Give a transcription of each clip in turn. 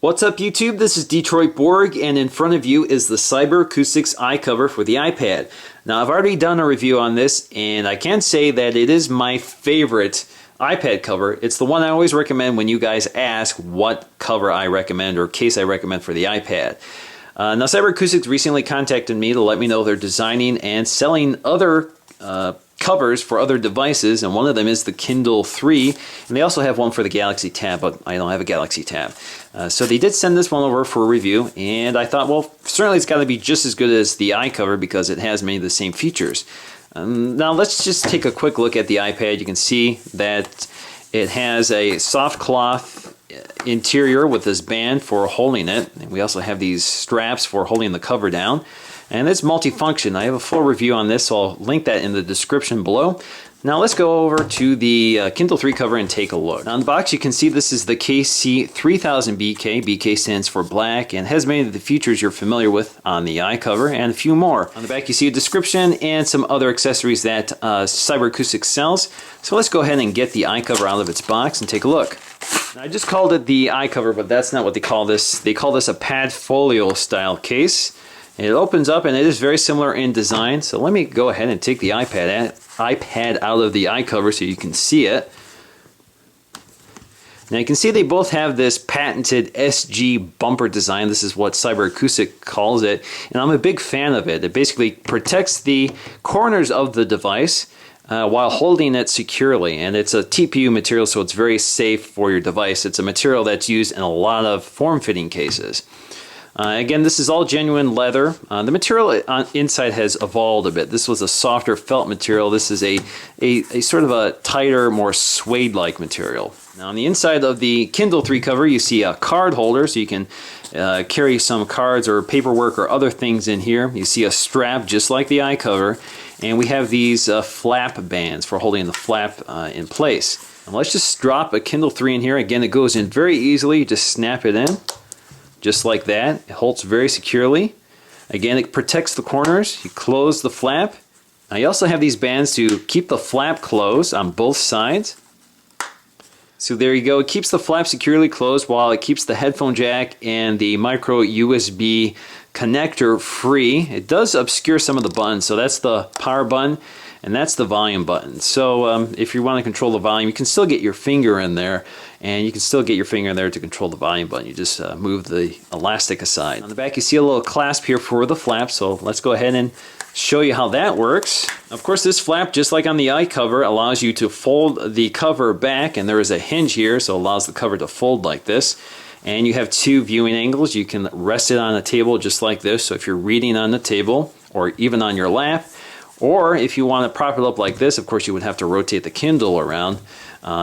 What's up YouTube? This is Detroit Borg, and in front of you is the Cyber Acoustics eye cover for the iPad. Now I've already done a review on this, and I can say that it is my favorite iPad cover. It's the one I always recommend when you guys ask what cover I recommend or case I recommend for the iPad. Now Cyber Acoustics recently contacted me to let me know they're designing and selling other covers for other devices, and one of them is the Kindle 3, and they also have one for the Galaxy Tab, but I don't have a Galaxy Tab. So they did send this one over for a review, and I thought, well, certainly it's got to be just as good as the iCover because it has many of the same features. Now let's just take a quick look at the iPad. You can see that it has a soft cloth interior with this band for holding it, and we also have these straps for holding the cover down. And it's multifunction. I have a full review on this, so I'll link that in the description below. Now let's go over to the Kindle 3 cover and take a look. Now on the box you can see this is the KC3000BK. BK stands for black and has many of the features you're familiar with on the iCover and a few more. On the back you see a description and some other accessories that Cyber Acoustics sells. So let's go ahead and get the iCover out of its box and take a look. Now, I just called it the iCover, but that's not what they call this. They call this a Padfolio style case. It opens up and it is very similar in design. So let me go ahead and take the iPad out of the iCover so you can see it. Now you can see they both have this patented SG bumper design. This is what Cyber Acoustics calls it, and I'm a big fan of it. It basically protects the corners of the device while holding it securely, and it's a TPU material, so it's very safe for your device. It's a material that's used in a lot of form-fitting cases. Again, this is all genuine leather. The material inside has evolved a bit. This was a softer felt material. This is a sort of a tighter, more suede-like material. Now on the inside of the Kindle 3 cover you see a card holder, so you can carry some cards or paperwork or other things in here. You see a strap just like the iCover, and we have these flap bands for holding the flap in place. Now let's just drop a Kindle 3 in here. Again, it goes in very easily. You just snap it in. Just like that. It holds very securely. Again, it protects the corners. You close the flap. Now you also have these bands to keep the flap closed on both sides. So there you go. It keeps the flap securely closed while it keeps the headphone jack and the micro USB connector free. It does obscure some of the buttons. So that's the power button and that's the volume button. So if you want to control the volume, you can still get your finger in there, and you can still get your finger in there to control the volume button. You just move the elastic aside. On the back you see a little clasp here for the flap, so let's go ahead and show you how that works. Of course, this flap, just like on the iCover, allows you to fold the cover back, and there is a hinge here, so it allows the cover to fold like this. And you have two viewing angles. You can rest it on a table just like this, so if you're reading on the table or even on your lap, or if you want to prop it up like this, of course you would have to rotate the Kindle around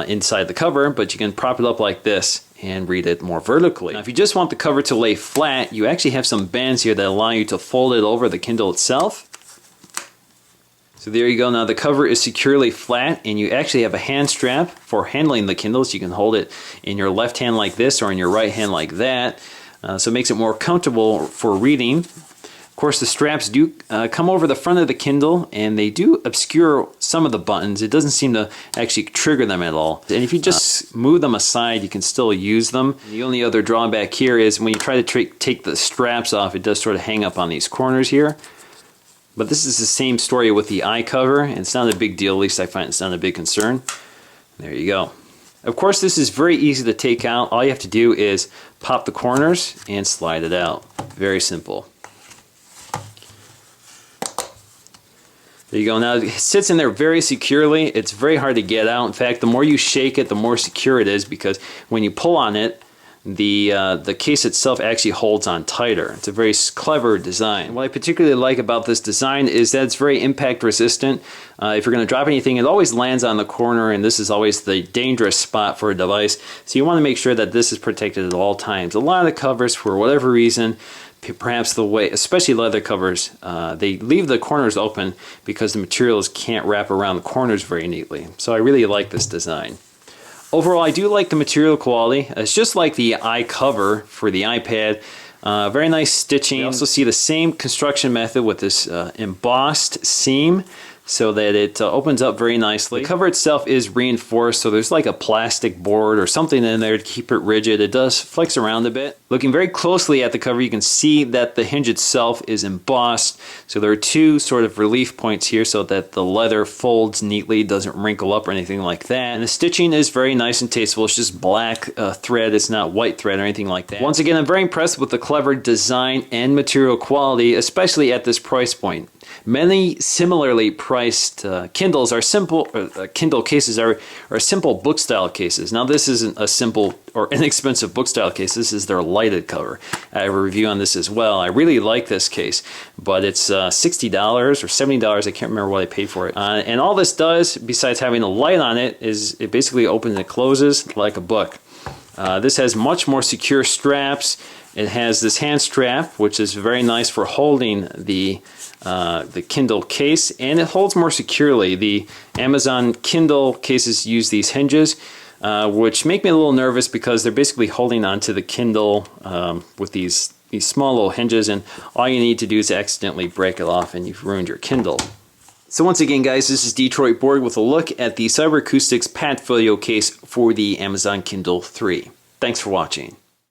inside the cover, but you can prop it up like this and read it more vertically. Now if you just want the cover to lay flat, you actually have some bands here that allow you to fold it over the Kindle itself. So there you go. Now the cover is securely flat, and you actually have a hand strap for handling the Kindle, so you can hold it in your left hand like this or in your right hand like that. So it makes it more comfortable for reading. Of course, the straps do come over the front of the Kindle, and they do obscure some of the buttons. It doesn't seem to actually trigger them at all. And if you just move them aside, you can still use them. The only other drawback here is when you try to take the straps off, it does sort of hang up on these corners here. But this is the same story with the iCover, and it's not a big deal. At least I find it's not a big concern. There you go. Of course, this is very easy to take out. All you have to do is pop the corners and slide it out. Very simple. There you go. Now it sits in there very securely. It's very hard to get out. In fact, the more you shake it, the more secure it is, because when you pull on it, the case itself actually holds on tighter. It's a very clever design. What I particularly like about this design is that it's very impact resistant. If you're going to drop anything, it always lands on the corner, and this is always the dangerous spot for a device. So you want to make sure that this is protected at all times. A lot of the covers, for whatever reason, perhaps the way, especially leather covers, they leave the corners open because the materials can't wrap around the corners very neatly. So I really like this design. Overall, I do like the material quality. It's just like the iCover for the iPad. Very nice stitching. You also see the same construction method with this embossed seam. so that it opens up very nicely. The cover itself is reinforced, so there's like a plastic board or something in there to keep it rigid. It does flex around a bit. Looking very closely at the cover, you can see that the hinge itself is embossed. So there are two sort of relief points here so that the leather folds neatly, doesn't wrinkle up or anything like that. And the stitching is very nice and tasteful. It's just black thread. It's not white thread or anything like that. Once again, I'm very impressed with the clever design and material quality, especially at this price point. Many similarly priced Kindles are simple, Kindle cases are simple book style cases. Now this isn't a simple or inexpensive book style case. This is their lighted cover. I have a review on this as well. I really like this case, but it's $60 or $70. I can't remember what I paid for it. And all this does, besides having a light on it, is it basically opens and closes like a book. This has much more secure straps. It has this hand strap, which is very nice for holding the Kindle case, and it holds more securely. The Amazon Kindle cases use these hinges, which make me a little nervous because they're basically holding onto the Kindle with these small little hinges, and all you need to do is accidentally break it off and you've ruined your Kindle. So once again, guys, this is Detroit Borg with a look at the Cyber Acoustics patent folio case for the Amazon Kindle 3. Thanks for watching.